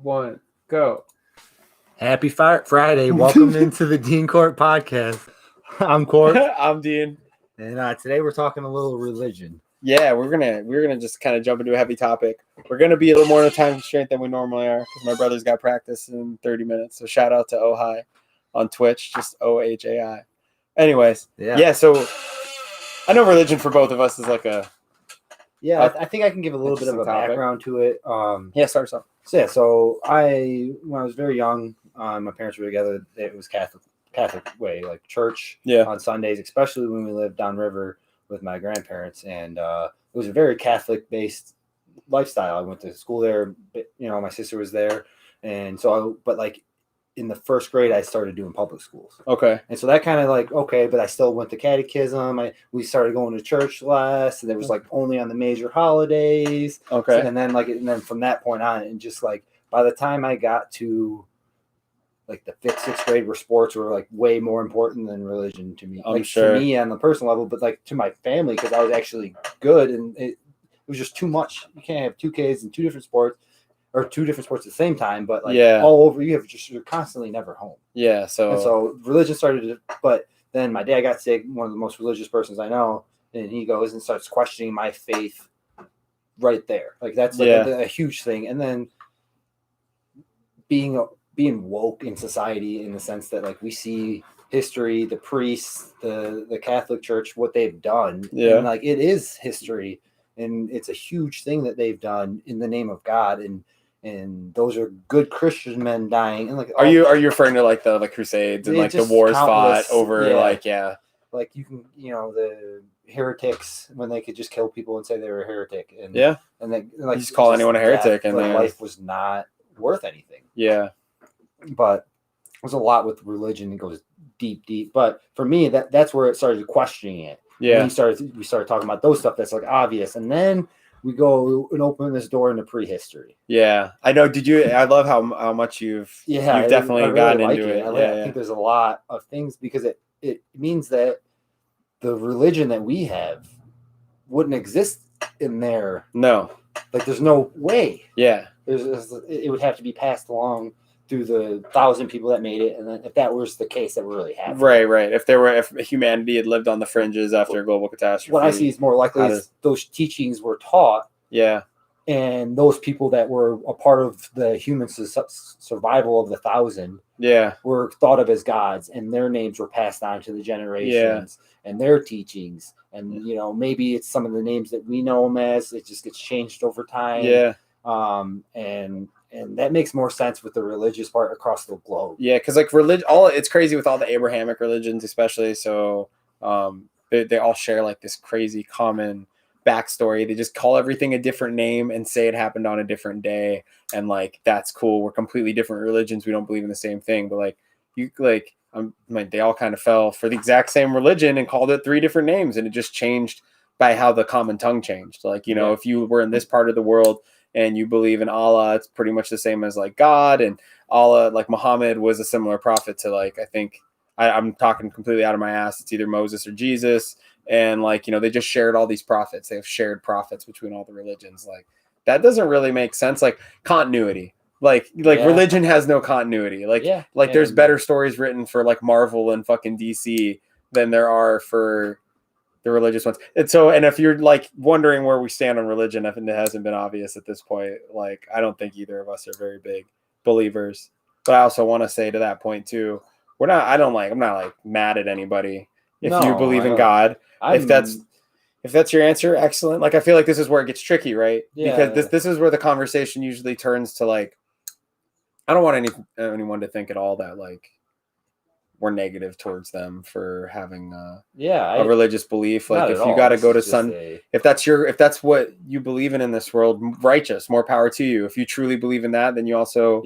1, go. Happy Friday. Welcome into the Dean Korp podcast. I'm Korp. I'm Dean. And today we're talking a little religion. Yeah, we're gonna just kind of jump into a heavy topic. We're gonna be a little more in a time constraint than we normally are because my brother's got practice in 30 minutes. So shout out to Ohai on Twitch, just OHAI. Anyways, yeah. So I know religion for both of us is like a. Yeah, I think I can give a little bit of a background to it. Start us off. So when I was very young, my parents were together. It was Catholic way, like church on Sundays, especially when we lived downriver with my grandparents, and it was a very Catholic based lifestyle. I went to school there, my sister was there, and so in the first grade I started doing public schools. Okay. And so that kind of but I still went to catechism. We started going to church less, and there was only on the major holidays. Okay. So, and then from that point on, and just by the time I got to the 5th, 6th grade, where sports were way more important than religion to me. I'm sure. To me on the personal level, but to my family, because I was actually good, and it was just too much. You can't have 2 kids in 2 different sports. Or 2 different sports at the same time, but all over, you're constantly never home. Yeah. So religion started, but then my dad got sick, one of the most religious persons I know, and he goes and starts questioning my faith right there. That's a huge thing. And then being woke in society, in the sense that we see history, the priests, the Catholic Church, what they've done. Yeah. And it is history, and it's a huge thing that they've done in the name of God. And those are good Christian men dying. And are you referring to the Crusades and the wars fought over you can the heretics, when they could just kill people and say they were a heretic, and they just call anyone a heretic, and life was not worth anything. Yeah, but there's a lot with religion. It goes deep. But for me, that's where it started questioning it. Yeah, and we started talking about those stuff that's obvious, and then we go and open this door into prehistory. Yeah, I know. I love how much you've definitely really gotten into it. I think there's a lot of things, because it means that the religion that we have wouldn't exist in there. No, there's no way. Yeah, it would have to be passed along through the 1,000 people that made it, and then if that was the case, that would really happen. Right. If humanity had lived on the fringes after a global catastrophe, what I see is more likely is those teachings were taught. Yeah, and those people that were a part of the human survival of the 1,000, were thought of as gods, and their names were passed on to the generations, and their teachings, and maybe it's some of the names that we know them as. It just gets changed over time. Yeah, and that makes more sense with the religious part across the globe. Yeah, because religion, it's crazy with all the Abrahamic religions, especially. So they all share this crazy common backstory. They just call everything a different name and say it happened on a different day, and that's cool. We're completely different religions. We don't believe in the same thing, but they all kind of fell for the exact same religion and called it 3 different names, and it just changed by how the common tongue changed. If you were in this part of the world and you believe in Allah, it's pretty much the same as God, and Allah, Muhammad was a similar prophet to I think I'm talking completely out of my ass. It's either Moses or Jesus. And they just shared all these prophets. They have shared prophets between all the religions. That doesn't really make sense. Continuity, religion has no continuity. There's better stories written for Marvel and fucking DC than there are for the religious ones. And if you're wondering where we stand on religion, if it hasn't been obvious at this point, I don't think either of us are very big believers. But I also want to say to that point too, I'm not mad at anybody if you believe in God. If that's your answer, excellent. I feel this is where it gets tricky, right? Yeah. Because this is where the conversation usually turns to I don't want anyone to think at all that we're negative towards them for having a religious belief. If you got to go to if that's what you believe in this world, righteous, more power to you. If you truly believe in that, then you also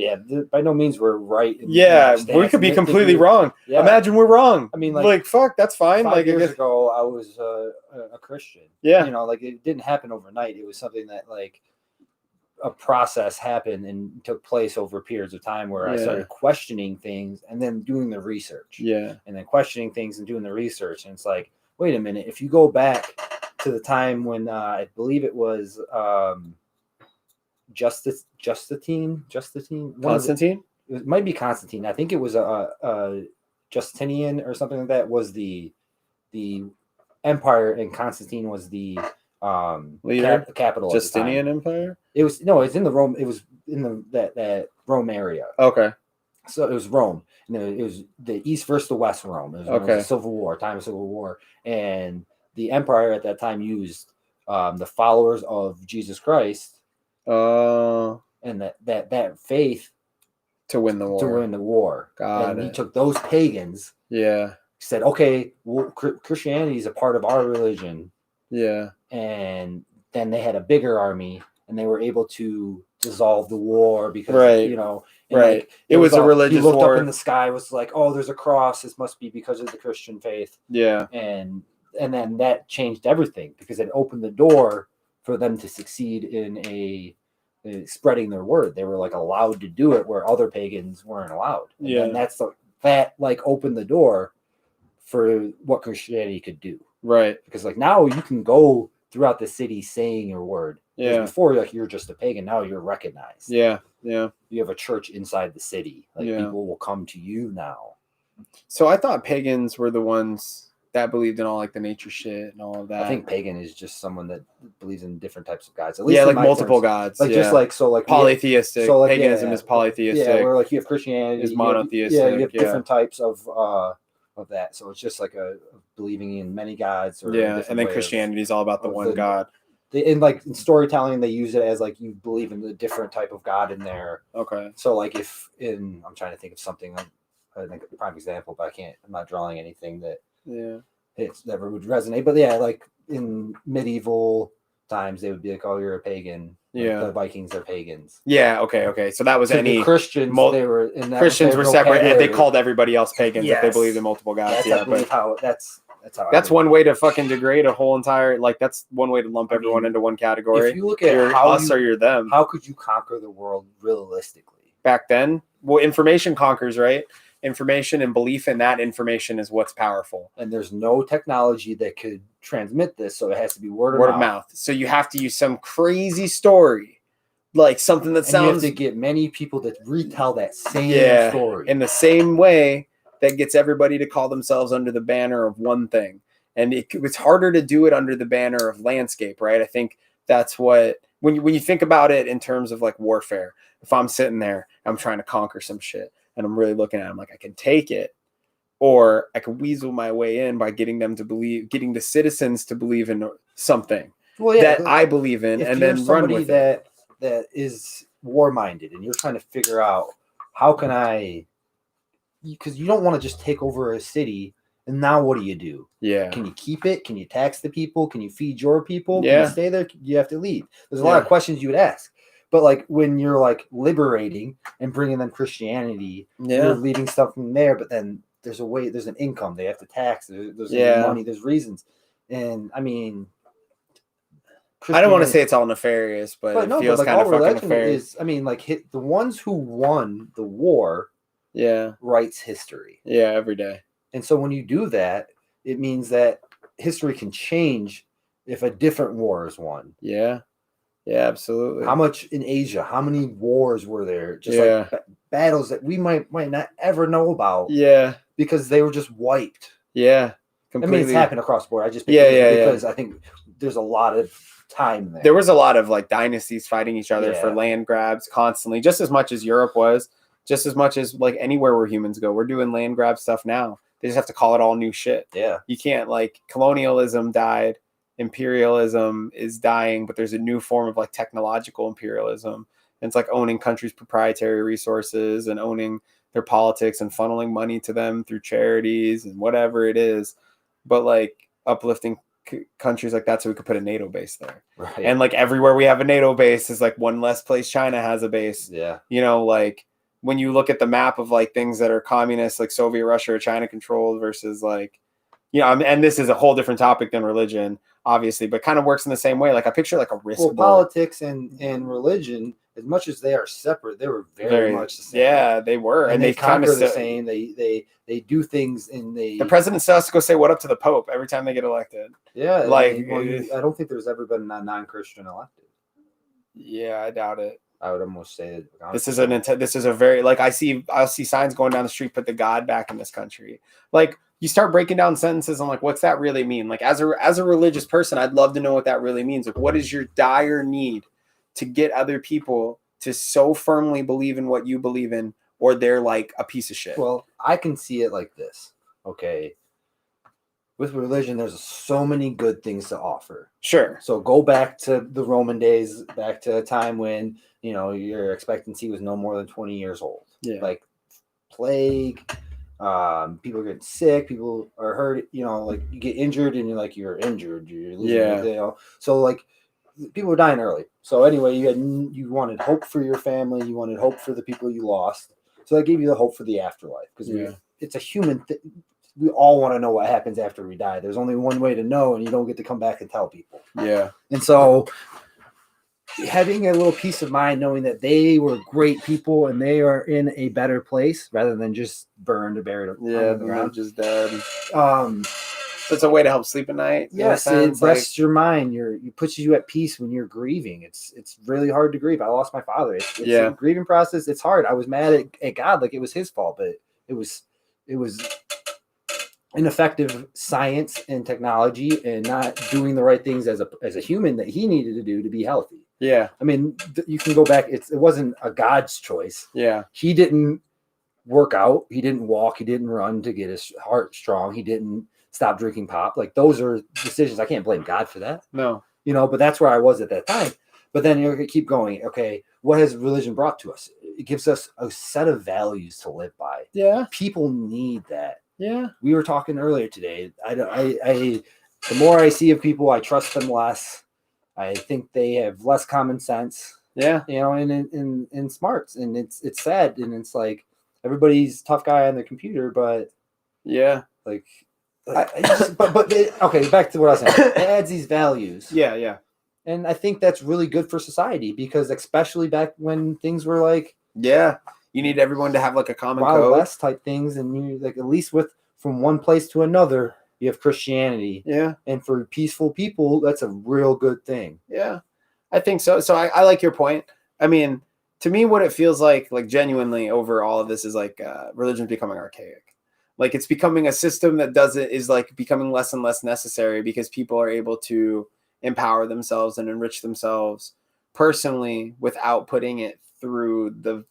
by no means we're right. We could be completely wrong. Yeah. Imagine we're wrong. I mean, fuck, that's fine. 5 years ago, I was a Christian. Yeah, it didn't happen overnight. It was something that a process happened and took place over periods of time where I started questioning things and then doing the research. Yeah. And then questioning things and doing the research. And it's wait a minute, if you go back to the time when I believe it was Justine. Constantine. It might be Constantine. I think it was a Justinian or something like that was the empire, and Constantine was the leader. Capital. Justinian Empire. It's in the Rome. It was in that Rome area. Okay. So it was Rome, and it was the East versus the West Rome. It was a civil war, time of civil war, and the empire at that time used the followers of Jesus Christ, and that faith to win the war. And he took those pagans. Yeah. Said, okay, well, Christianity is a part of our religion. Yeah. And then they had a bigger army, and they were able to dissolve the war because Right. It was a religious war. He looked up in the sky, was like, oh, there's a cross. This must be because of the Christian faith. Yeah. And then that changed everything because it opened the door for them to succeed in spreading their word. They were like allowed to do it where other pagans weren't allowed. And that opened the door for what Christianity could do. Right. Because like now you can go throughout the city saying your word. Yeah. Before, like, you're just a pagan. Now you're recognized. Yeah. Yeah. You have a church inside the city. Like people will come to you now. So I thought pagans were the ones that believed in all like the nature shit and all of that. I think pagan is just someone that believes in different types of gods. At least like multiple gods. Like just like polytheistic. So like paganism is polytheistic. Yeah, where like you have Christianity is monotheistic. You have different types of that. So it's just like a believing in many gods. Or and then Christianity is all about the one God. In storytelling, they use it as like you believe in the different type of God in there. Okay. So like I'm trying to think of something. I think a prime example, but I'm not drawing anything that it's never would resonate. But yeah, like in medieval times, they would be like, "Oh, you're a pagan." Yeah, the Vikings are pagans. Yeah. Okay. So that was the Christians. Christians were separate, and they called everybody else pagans if they believed in multiple gods. That's one way to fucking degrade a whole entire. Like that's one way to lump everyone into one category. If you look at you're us or you're them, how could you conquer the world realistically? Back then, well, information conquers, right? Information and belief in that information is what's powerful. And there's no technology that could transmit this, so it has to be word of mouth. So you have to use some crazy story, like something that sounds. You have to get many people to retell that same story in the same way that gets everybody to call themselves under the banner of one thing. And it's harder to do it under the banner of landscape, right? I think that's what when you think about it in terms of like warfare. If I'm sitting there, I'm trying to conquer some shit. And I'm really looking at them like I can take it, or I can weasel my way in by getting the citizens to believe in something that I believe in, and then run with it. That is war-minded, and you're trying to figure out how can I, because you don't want to just take over a city, and now what do you do? Yeah. Can you keep it? Can you tax the people? Can you feed your people? Yeah. Can you stay there? You have to leave. There's a lot of questions you would ask. But like when you're like liberating and bringing them Christianity, you're leaving stuff from there. But then there's an income they have to tax. There's money. There's reasons. And I mean, I don't want to say it's all nefarious, but it feels kind of fucking nefarious. The ones who won the war, writes history. Yeah, every day. And so when you do that, it means that history can change if a different war is won. Yeah. Yeah, absolutely. How much in Asia? How many wars were there? Just like battles that we might not ever know about. Yeah, because they were just wiped. Yeah, completely. I mean, it's happened across the board. I just because I think there's a lot of time there. There was a lot of like dynasties fighting each other for land grabs constantly, just as much as Europe was, just as much as like anywhere where humans go. We're doing land grab stuff now. They just have to call it all new shit. Yeah, you can't like colonialism died. Imperialism is dying, but there's a new form of like technological imperialism. And it's like owning countries' proprietary resources and owning their politics and funneling money to them through charities and whatever it is. But like uplifting countries like that so we could put a NATO base there. Right. And like everywhere we have a NATO base is like one less place China has a base. Yeah. You know, like when you look at the map of like things that are communist, like Soviet Russia or China controlled versus like, you know, and this is a whole different topic than religion, obviously, but kind of works in the same way. Like I picture like a risk. Well, politics and religion, as much as they are separate, they were very much the same. Yeah, they were, and they kind of the same. They do things in the president still has to go say what up to the Pope every time they get elected. Yeah, like I don't think there's ever been a non-Christian elected. Yeah, I doubt it. I would almost say that this is a very, like, I'll see signs going down the street, put the God back in this country. Like, you start breaking down sentences, I'm like, what's that really mean? Like, as a religious person, I'd love to know what that really means. Like, what is your dire need to get other people to so firmly believe in what you believe in, or they're like a piece of shit? Well, I can see it like this. Okay. With religion, there's so many good things to offer. Sure. So go back to the Roman days, back to a time when, your expectancy was no more than 20 years old. Yeah. Like plague, people get sick, people are hurt, like you get injured and you're injured. You're losing, so like people were dying early. So anyway, you wanted hope for your family, you wanted hope for the people you lost. So that gave you the hope for the afterlife, because it's a human thing. We all want to know what happens after we die. There's only one way to know, and you don't get to come back and tell people. Yeah. And so having a little peace of mind, knowing that they were great people and they are in a better place rather than just burned or buried. Yeah, they're just dead. It's a way to help sleep at night. Yes, it rests your mind. It puts you at peace when you're grieving. It's really hard to grieve. I lost my father. It's a grieving process. It's hard. I was mad at God, like it was his fault, but it was ineffective science and technology and not doing the right things as a human that he needed to do to be healthy. Yeah. I mean, you can go back. It wasn't a God's choice. Yeah. He didn't work out. He didn't walk. He didn't run to get his heart strong. He didn't stop drinking pop. Like, those are decisions. I can't blame God for that. No. But that's where I was at that time. But then you keep going. Okay, what has religion brought to us? It gives us a set of values to live by. Yeah. People need that. Yeah. We were talking earlier today. The more I see of people, I trust them less. I think they have less common sense. Yeah. And smarts. And it's sad. And it's like everybody's tough guy on the computer, but yeah, like okay, back to what I was saying. It adds these values. Yeah, yeah. And I think that's really good for society, because especially back when things were like, you need everyone to have like a common Wild code. West type things, and you like, at least from one place to another, you have Christianity. Yeah. And for peaceful people, that's a real good thing. Yeah, I think so. So I like your point. I mean, to me, what it feels like genuinely over all of this is like religion's becoming archaic. Like, it's becoming a system that is like becoming less and less necessary, because people are able to empower themselves and enrich themselves personally without putting it through the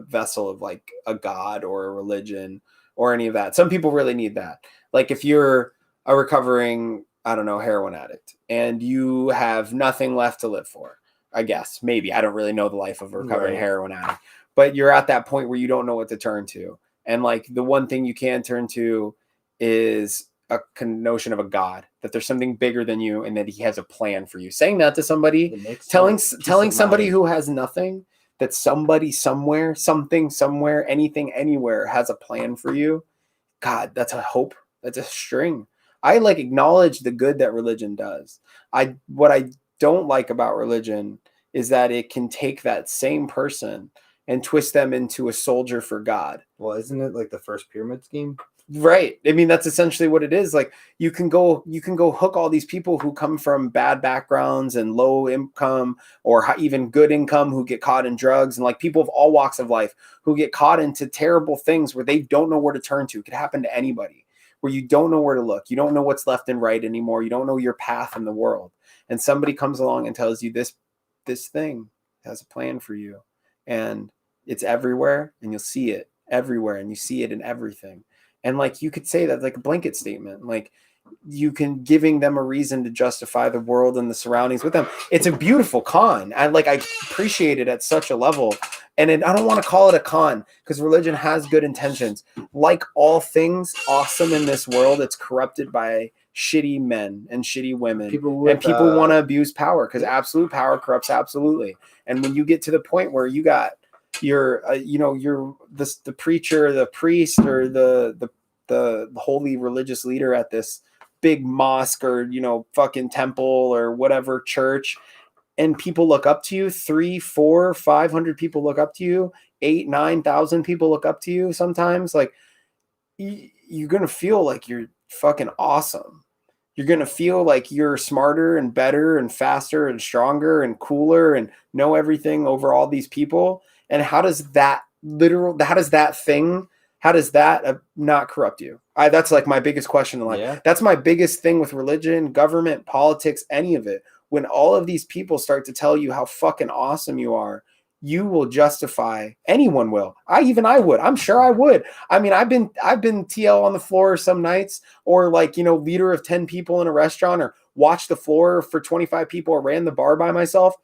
vessel of like a god or a religion or any of that. Some people really need that. Like, if you're a recovering, I don't know, heroin addict and you have nothing left to live for, I guess, maybe, I don't really know the life of a recovering heroin addict, but you're at that point where you don't know what to turn to. And like, the one thing you can turn to is a notion of a god, that there's something bigger than you and that he has a plan for you. Saying that to somebody, telling somebody who has nothing, that somebody somewhere, something somewhere, anything anywhere has a plan for you. God, that's a hope. That's a string. I like acknowledge the good that religion does. What I don't like about religion is that it can take that same person and twist them into a soldier for God. Well, isn't it like the first pyramid scheme? Right. I mean, that's essentially what it is. Like, you can go hook all these people who come from bad backgrounds and low income or even good income, who get caught in drugs, and like people of all walks of life who get caught into terrible things where they don't know where to turn to. It could happen to anybody, where you don't know where to look. You don't know what's left and right anymore. You don't know your path in the world. And somebody comes along and tells you this thing has a plan for you, and it's everywhere, and you'll see it everywhere, and you see it in everything. And like, you could say that like a blanket statement, like you can giving them a reason to justify the world and the surroundings with them. It's a beautiful con. I appreciate it at such a level. And I don't want to call it a con, because religion has good intentions. Like all things awesome in this world, it's corrupted by shitty men and shitty women. People want to abuse power, because absolute power corrupts absolutely. And when you get to the point where you got you're the preacher, the priest, or the holy religious leader at this big mosque or fucking temple or whatever church, and people look up to you, 300, 400, 500 people look up to you, 8,000, 9,000 people look up to you sometimes, like, you're gonna feel like you're fucking awesome. You're going to feel like you're smarter and better and faster and stronger and cooler and know everything over all these people. And how does that not corrupt you? That's like my biggest question in life. Yeah. That's my biggest thing with religion, government, politics, any of it. When all of these people start to tell you how fucking awesome you are, you will justify, anyone will. I would. I'm sure I would. I mean, I've been TL on the floor some nights, or like, leader of 10 people in a restaurant, or watched the floor for 25 people, or ran the bar by myself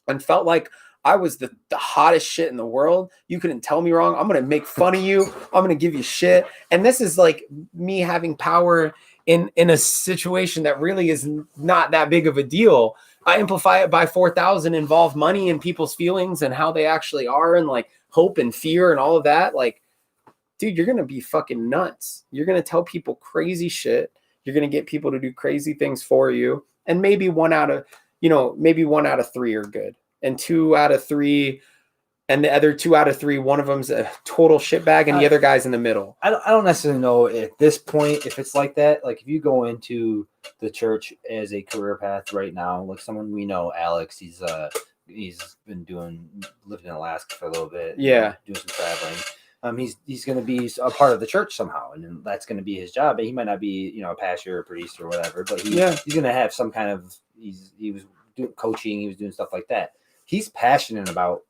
and felt like I was the hottest shit in the world. You couldn't tell me wrong. I'm going to make fun of you. I'm going to give you shit. And this is like me having power in a situation that really is not that big of a deal. I amplify it by 4,000, involve money and people's feelings and how they actually are, and like hope and fear and all of that. Like, dude, you're going to be fucking nuts. You're going to tell people crazy shit. You're going to get people to do crazy things for you. And maybe one out of 3 are good. And 2 out of 3, and the other 2 out of 3, one of them's a total shitbag, and the other guy's in the middle. I don't necessarily know at this point if it's like that. Like, if you go into the church as a career path right now, like someone we know, Alex, he's been lived in Alaska for a little bit. Yeah, doing some traveling. He's going to be a part of the church somehow, and that's going to be his job. But he might not be, a pastor or a priest or whatever. But he's going to have some kind of. He was doing coaching. He was doing stuff like that. He's passionate about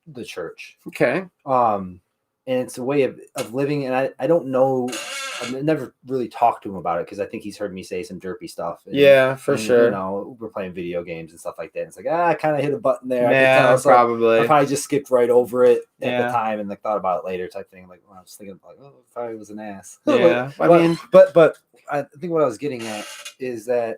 the church. Okay. And it's a way of living. And I don't know. I've never really talked to him about it because I think he's heard me say some derpy stuff. Sure. We're playing video games and stuff like that. And it's like, I kind of hit a button there. Yeah, probably. I probably just skipped right over it at the time and like thought about it later type thing. Like, I was thinking like, if I was an ass. Yeah. But I think what I was getting at is that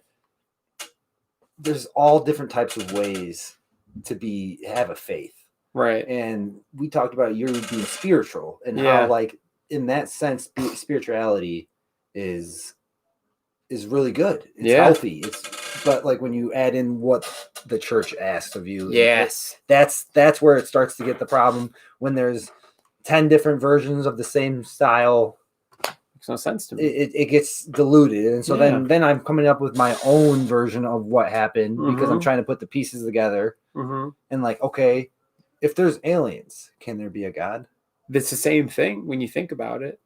there's all different types of ways to have a faith, right? And we talked about you being spiritual and how, like, in that sense, spirituality is really good. It's healthy. But like when you add in what the church asks of you, that's where it starts to get the problem. When there's 10 different versions of the same style, makes no sense to me. It gets diluted, and so then I'm coming up with my own version of what happened because I'm trying to put the pieces together. And like, okay, if there's aliens, can there be a God? It's the same thing when you think about it.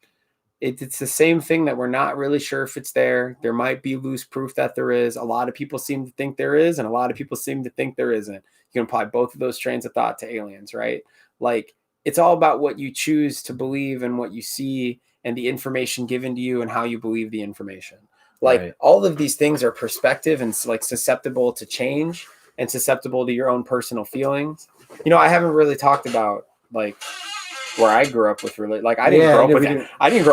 It's the same thing that we're not really sure if it's there. There might be loose proof that there is. A lot of people seem to think there is, and a lot of people seem to think there isn't. You can apply both of those trains of thought to aliens, right? Like, it's all about what you choose to believe and what you see and the information given to you and how you believe the information. Like, all of these things are perspective and like susceptible to change and susceptible to your own personal feelings. I haven't really talked about like where I grew up with religion. Like, I didn't grow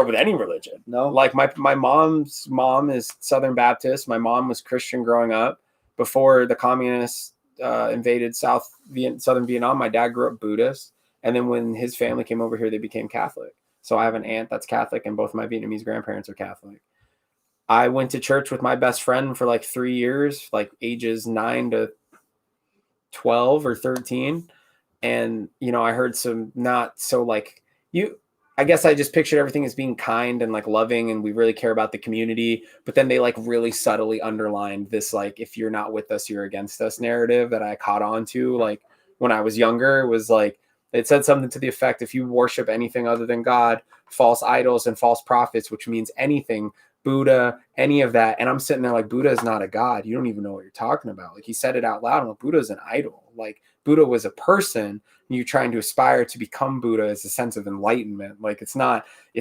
up with any religion. No. Like my mom's mom is Southern Baptist. My mom was Christian growing up before the communists invaded Southern Vietnam. My dad grew up Buddhist. And then when his family came over here, they became Catholic. So I have an aunt that's Catholic, and both of my Vietnamese grandparents are Catholic. I went to church with my best friend for like 3 years, like ages 9 to 12 or 13. And, I heard some not so like I guess I just pictured everything as being kind and like loving, and we really care about the community. But then they like really subtly underlined this, like, if you're not with us, you're against us narrative that I caught on to. Like, when I was younger, it was like, it said something to the effect, if you worship anything other than God, false idols and false prophets, which means anything, Buddha, any of that. And I'm sitting there like, Buddha is not a god. You don't even know what you're talking about. Like, he said it out loud. I'm like, Buddha is an idol. Like, Buddha was a person, and you're trying to aspire to become Buddha as a sense of enlightenment. Like, it's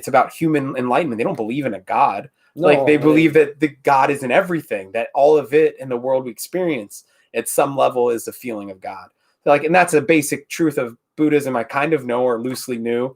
about human enlightenment. They don't believe in a god. No, like, they believe that the God is in everything, that all of it in the world we experience at some level is a feeling of God. Like, and that's a basic truth of Buddhism I kind of know or loosely knew.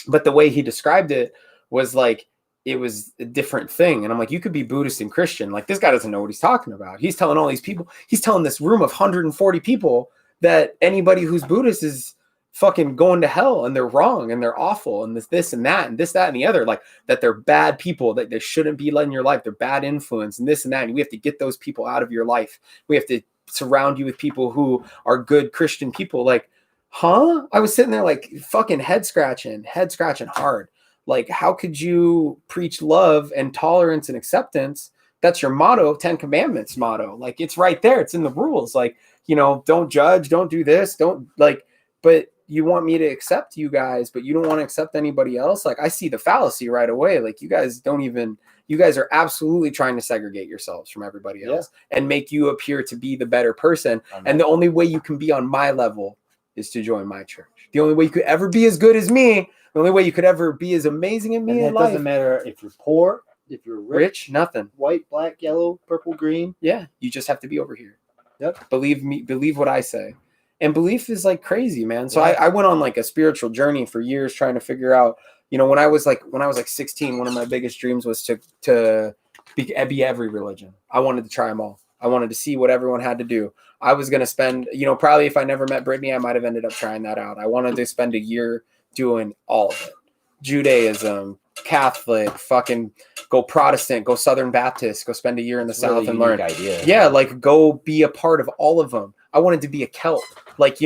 But the way he described it was like, it was a different thing. And I'm like, you could be Buddhist and Christian. Like, this guy doesn't know what he's talking about. He's telling all these people, he's telling this room of 140 people that anybody who's Buddhist is fucking going to hell, and they're wrong, and they're awful, and this and that, and this, that, and the other, like, that they're bad people, that they shouldn't be in your life. They're bad influence, and this and that. And we have to get those people out of your life. We have to surround you with people who are good Christian people. Like, huh? I was sitting there like fucking head scratching hard. Like, how could you preach love and tolerance and acceptance That's your motto, 10 Commandments motto. Like, it's right there. It's in the rules. Like, don't judge, don't do this, don't like, but you want me to accept you guys, but you don't want to accept anybody else. Like, I see the fallacy right away. Like, you guys are absolutely trying to segregate yourselves from everybody else and make you appear to be the better person. And the only way you can be on my level is to join my church. The only way you could ever be as good as me, the only way you could ever be as amazing as me in life. It doesn't matter if you're poor, if you're rich, nothing. White, black, yellow, purple, green. Yeah, you just have to be over here. Yep. Believe me, believe what I say. And belief is like crazy, man. So I went on like a spiritual journey for years trying to figure out, when I was like 16, one of my biggest dreams was to be every religion. I wanted to try them all. I wanted to see what everyone had to do. I was going to spend, probably if I never met Brittany, I might have ended up trying that out. I wanted to spend a year doing all of it. Judaism, Catholic, fucking go Protestant, go Southern Baptist, go spend a year in the South and learn. Idea. Yeah, like go be a part of all of them. I wanted to be a Celt. Like,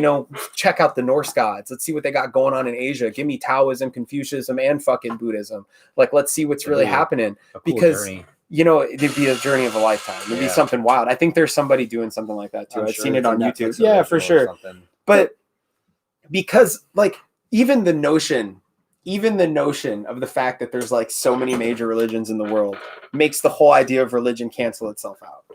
check out the Norse gods. Let's see what they got going on in Asia. Give me Taoism, Confucianism, and fucking Buddhism. Like, let's see what's really happening. Because, it'd be a journey of a lifetime. It'd be something wild. I think there's somebody doing something like that too. I've seen it on YouTube. Yeah, for sure. But because like even the notion of the fact that there's like so many major religions in the world makes the whole idea of religion cancel itself out.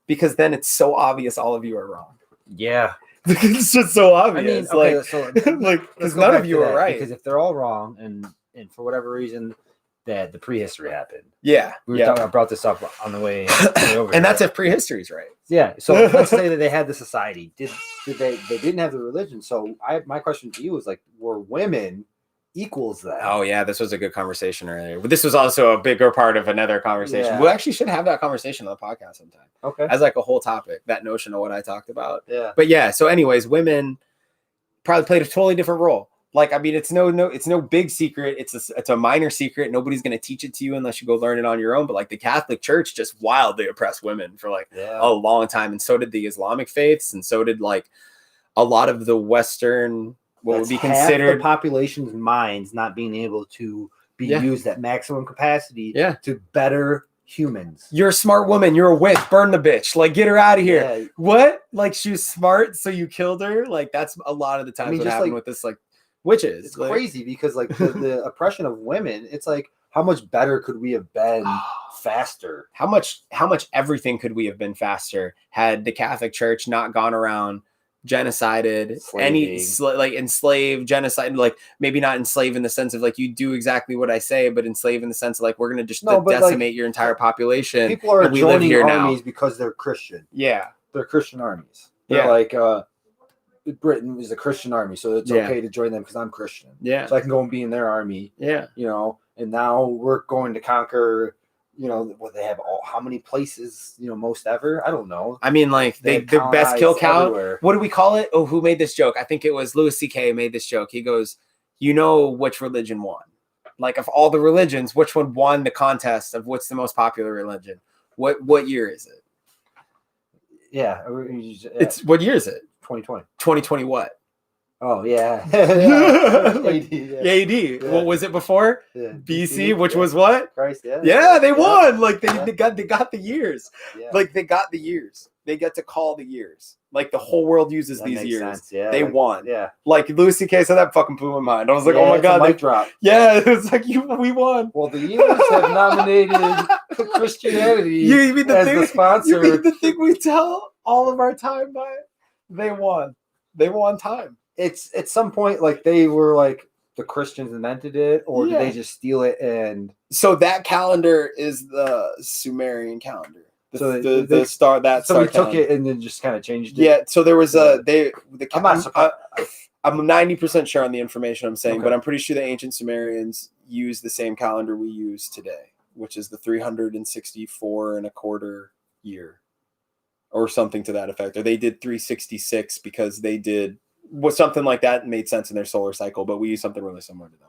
Because then it's so obvious all of you are wrong. Yeah. It's just so obvious. I mean, because none of you are right. Because if they're all wrong and for whatever reason that the prehistory happened. Yeah. I brought this up on the way over. And that's if prehistory is right. Yeah. So let's say that they had the society. Did they didn't have the religion. So my question to you was like, were women equals that? Oh yeah, this was a good conversation earlier. But this was also a bigger part of another conversation. We actually should have that conversation on the podcast sometime. Okay. As like a whole topic, that notion of what I talked about. Yeah. But yeah, so anyways, women probably played a totally different role. Like, I mean, it's no big secret. It's a minor secret. Nobody's going to teach it to you unless you go learn it on your own. But like the Catholic Church just wildly oppressed women for like a long time. And so did the Islamic faiths. And so did like a lot of the Western, what would be considered the population's minds not being able to be used at maximum capacity to better humans. You're a smart woman. You're a witch. Burn the bitch. Like, get her out of here. Yeah. What? Like, she was smart, so you killed her? Like, that's a lot of the times what happened with this, like, witches. It's crazy because, like, the oppression of women, it's like, how much better could we have been faster? How much everything could we have been faster had the Catholic Church not gone around genocided, enslaved, genocide, like maybe not enslave in the sense of like you do exactly what I say, but enslave in the sense of like we're gonna just decimate your entire population. People are joining armies because they're Christian. Yeah, they're Christian armies. They're like Britain is a Christian army, so it's okay to join them because I'm Christian. Yeah, so I can go and be in their army. Yeah, and now we're going to conquer. What they have how many places, most ever? I don't know. I mean, like their best kill count. Everywhere. What do we call it? Oh, who made this joke? I think it was Louis C.K. made this joke. He goes, which religion won? Like of all the religions, which one won the contest of what's the most popular religion? What year is it? Yeah. It's what year is it? 2020. 2020 what? Oh, yeah. AD. Yeah. What was it before? Yeah. BC, which was what? Christ, yeah. Yeah, they won. Like they got the years. Yeah. Like they got the years. They get to call the years. Like the whole world uses these years. Sense. Yeah, they won. Yeah. Like Louis C.K. said that fucking blew my mind. I was like, oh my God. Mic drop. Yeah, it was like we won. Well, the years have nominated Christianity the sponsor. You mean the thing we tell all of our time by? They won. They won time. It's at some point like they were like the Christians invented it, or did they just steal it? And so that calendar is the Sumerian calendar. The star that somebody took it and then just kind of changed it. Yeah. So there was I'm 90% sure on the information I'm saying, but I'm pretty sure the ancient Sumerians used the same calendar we use today, which is the 364 and a quarter year, or something to that effect. Or they did 366 because they did. Was something like that made sense in their solar cycle, but we use something really similar to them.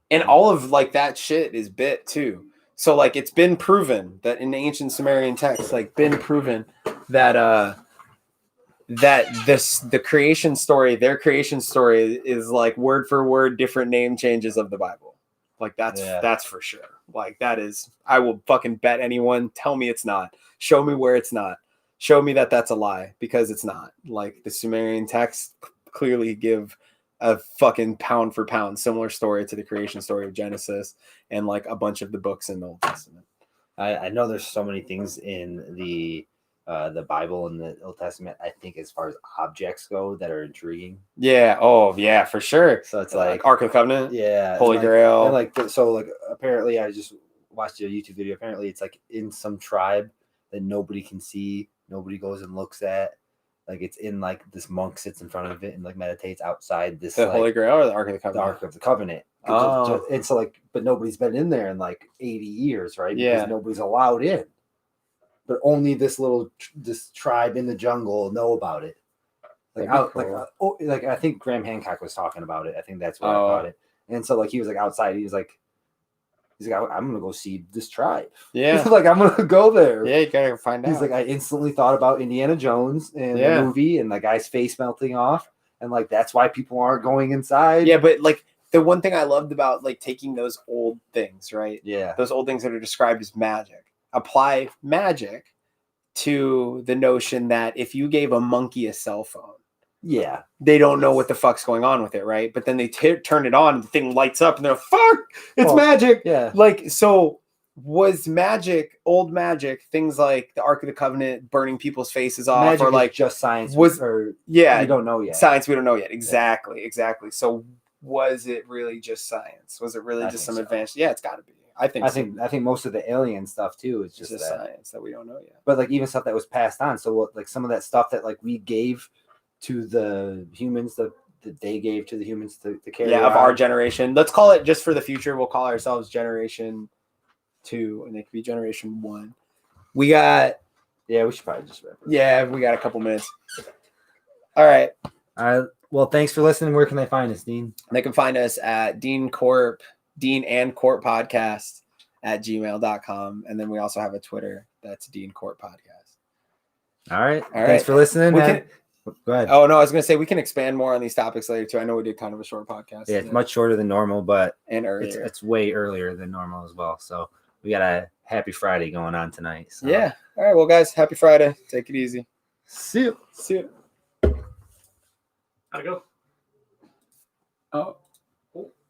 And all of like that shit is bit too. So like it's been proven that in the ancient Sumerian texts, like been proven that the creation story, their creation story is like word for word different name changes of the Bible. Like that's for sure. Like that is, I will fucking bet anyone. Tell me it's not. Show me where it's not. Show me that that's a lie, because it's not. Like the Sumerian texts clearly give a fucking pound for pound similar story to the creation story of Genesis and like a bunch of the books in the Old Testament. I know there's so many things in the Bible and the Old Testament, I think, as far as objects go, that are intriguing. Yeah. Oh, yeah, for sure. So it's like Ark of the Covenant. Yeah. Holy Grail. And like, so like, apparently I just watched a YouTube video. Apparently it's like in some tribe that nobody can see, nobody goes and looks at. Like it's in like this monk sits in front of it and like meditates outside this. The like, Holy Grail or the Ark of the Covenant? The Ark of the Covenant. Oh. And so like, but nobody's been in there in like 80 years, right? Yeah. Because nobody's allowed in. But only this tribe in the jungle know about it. Like I think Graham Hancock was talking about it. I think that's where I caught it. And so like he was like outside. He was like, I'm gonna go see this tribe. Yeah. Like I'm gonna go there. Yeah, you gotta find out. He's like, I instantly thought about Indiana Jones and the movie and the guy's face melting off, and like that's why people aren't going inside. Yeah, but like the one thing I loved about like taking those old things, right? Yeah. Those old things that are described as magic. Apply magic to the notion that if you gave a monkey a cell phone, yeah, they don't know what the fuck's going on with it, right? But then they turn it on and the thing lights up and they're like, fuck, it's magic. Yeah. Like, so was magic, old magic, things like the Ark of the Covenant burning people's faces off, magic or like just science we don't know yet. Science we don't know yet. Exactly. So was it really just science? Was it really just some advanced? Yeah, it's gotta be. I think most of the alien stuff too is just science that we don't know yet. But like even stuff that was passed on. So like some of that stuff that like we gave to the humans, that they gave to the humans to carry. Yeah, of our generation. Let's call it, just for the future, we'll call ourselves Generation 2, and it could be Generation 1. We got. Yeah, we should probably just wrap it. Yeah, we got a couple minutes. All right. Well, thanks for listening. Where can they find us, Dean? They can find us at Dean and Korp podcast at gmail.com. And then we also have a Twitter that's Dean Korp podcast. All right. Thanks for listening. Go ahead. Oh, no, I was going to say we can expand more on these topics later too. I know we did kind of a short podcast. Yeah, it's much shorter than normal, but and earlier. It's way earlier than normal as well. So we got a happy Friday going on tonight. So. Yeah. All right. Well, guys, happy Friday. Take it easy. See you. How'd it go? Oh.